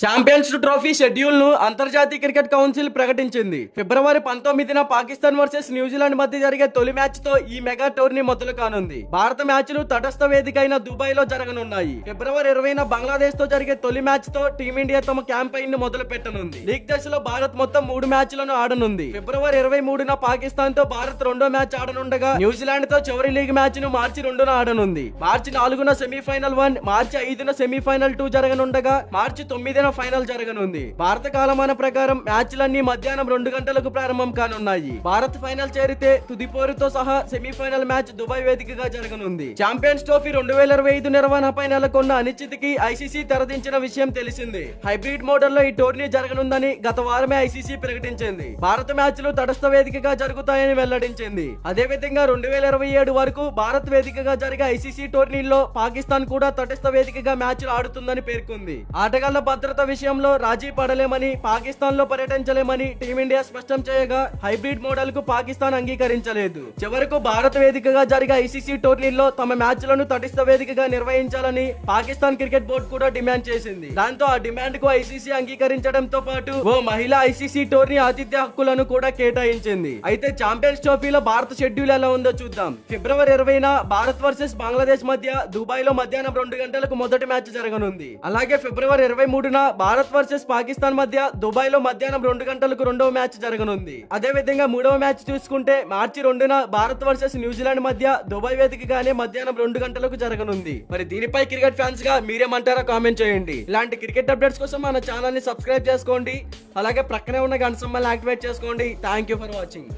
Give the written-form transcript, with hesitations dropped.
Champions trophy schedule ను అంతర్జాతీయ cricket council ప్రకటించింది. ఫిబ్రవరి 19న పాకిస్తాన్ వర్సెస్ న్యూజిలాండ్ మధ్య జరిగే తొలి మ్యాచ్ తో ఈ మెగా టోర్నీ మొదలు కానుంది. భారత మ్యాచ్లు తటస్థ వేదిక అయిన దుబాయ్ లో జరగనున్నాయి. ఫిబ్రవరి 20న బంగ్లాదేశ్ తో జరిగే తొలి మ్యాచ్ తో టీమిండియా తమ క్యాంపెయిన్ ను మొదలు పెట్టనుంది. లీగ్ దశలో భారత్ మొత్తం 3 మ్యాచ్లను ఆడనుంది. ఫిబ్రవరి 23న పాకిస్తాన్ తో భారత్ రెండో మ్యాచ్ ఆడనుండగా న్యూజిలాండ్ తో చివరి లీగ్ మ్యాచ్ ను మార్చి 2న ఆడనుంది. మార్చి 4న సెమీఫైనల్ 1, మార్చి 5న సెమీఫైనల్ 2 జరగనుండగా మార్చి 9న ఫైనల్ జరగనుంది. భారత కాలమాన ప్రకారం మ్యాచ్లన్నీ మధ్యాహ్నం 2 గంటలకు ప్రారంభం కానున్నాయి. భారత్ ఫైనల్ చేరితే తుది పోరుతో సహా సెమీఫైనల్ మ్యాచ్ దుబాయ్ వేదికగా జరగనుంది. ఛాంపియన్స్ ట్రోఫీ 2025 నిర్వహణపై నెలకొన్న అనిశ్చితికి ఐసీసీ తెరదించిన విషయం తెలిసిందే. హైబ్రిడ్ మోడల్లో ఈ టోర్నీ జరగనుందని గత వారమే ఐసీసీ ప్రకటించింది. భారత మ్యాచ్లు తటస్థ వేదికగా జరుగుతాయని వెల్లడించింది. అదేవిధంగా 2027 వరకు భారత్ వేదికగా జరిగే ఐసీసీ టోర్నీల్లో పాకిస్తాన్ కూడా తటస్థ వేదికగా మ్యాచ్లు ఆడుతుందని పేర్కొంది. ఆటగాళ్ల భద్రత విషయంలో రాజీ పడలేమని, పాకిస్తాన్ లో పర్యటించలేమని టీమిండియా స్పష్టం చేయగా హైబ్రిడ్ మోడల్ కు పాకిస్తాన్ అంగీకరించలేదు. చివరకు భారత వేదికగా జరిగే ఐసీసీ టోర్నీల్లో తమ మ్యాచ్లను తటస్థ వేదికగా నిర్వహించాలని పాకిస్తాన్ క్రికెట్ బోర్డు కూడా డిమాండ్ చేసింది. దాంతో ఆ డిమాండ్ కు ఐసీసీ అంగీకరించడంతో పాటు ఓ మహిళా ఐసీసీ టోర్నీ ఆతిథ్య హక్కులను కూడా కేటాయించింది. అయితే ఛాంపియన్స్ ట్రోఫీలో భారత షెడ్యూల్ ఎలా ఉందో చూద్దాం. ఫిబ్రవరి 20న భారత్ వర్సెస్ బంగ్లాదేశ్ మధ్య దుబాయ్ లో మధ్యాహ్నం 2 గంటలకు మొదటి మ్యాచ్ జరగనుంది. అలాగే ఫిబ్రవరి 23న భారత్ వర్సెస్ పాకిస్తాన్ మధ్య దుబాయ్ లో మధ్యాహ్నం 2 గంటలకు రెండవ మ్యాచ్ జరగనుంది. అదే విధంగా మూడవ మ్యాచ్ చూసుకుంటే మార్చి 2న భారత్ వర్సెస్ న్యూజిలాండ్ మధ్య దుబాయ్ వేదికగానే మధ్యాహ్నం 2 గంటలకు జరగనుంది. మరి దీనిపై క్రికెట్ ఫ్యాన్స్ గా మీరేమంటారో కామెంట్ చేయండి. ఇలాంటి క్రికెట్ అప్డేట్స్ కోసం మన ఛానల్ ని సబ్స్క్రైబ్ చేసుకోండి. అలాగే ప్రక్కనే ఉన్న గంట సింబల్ యాక్టివేట్ చేసుకోండి. Thank you for watching.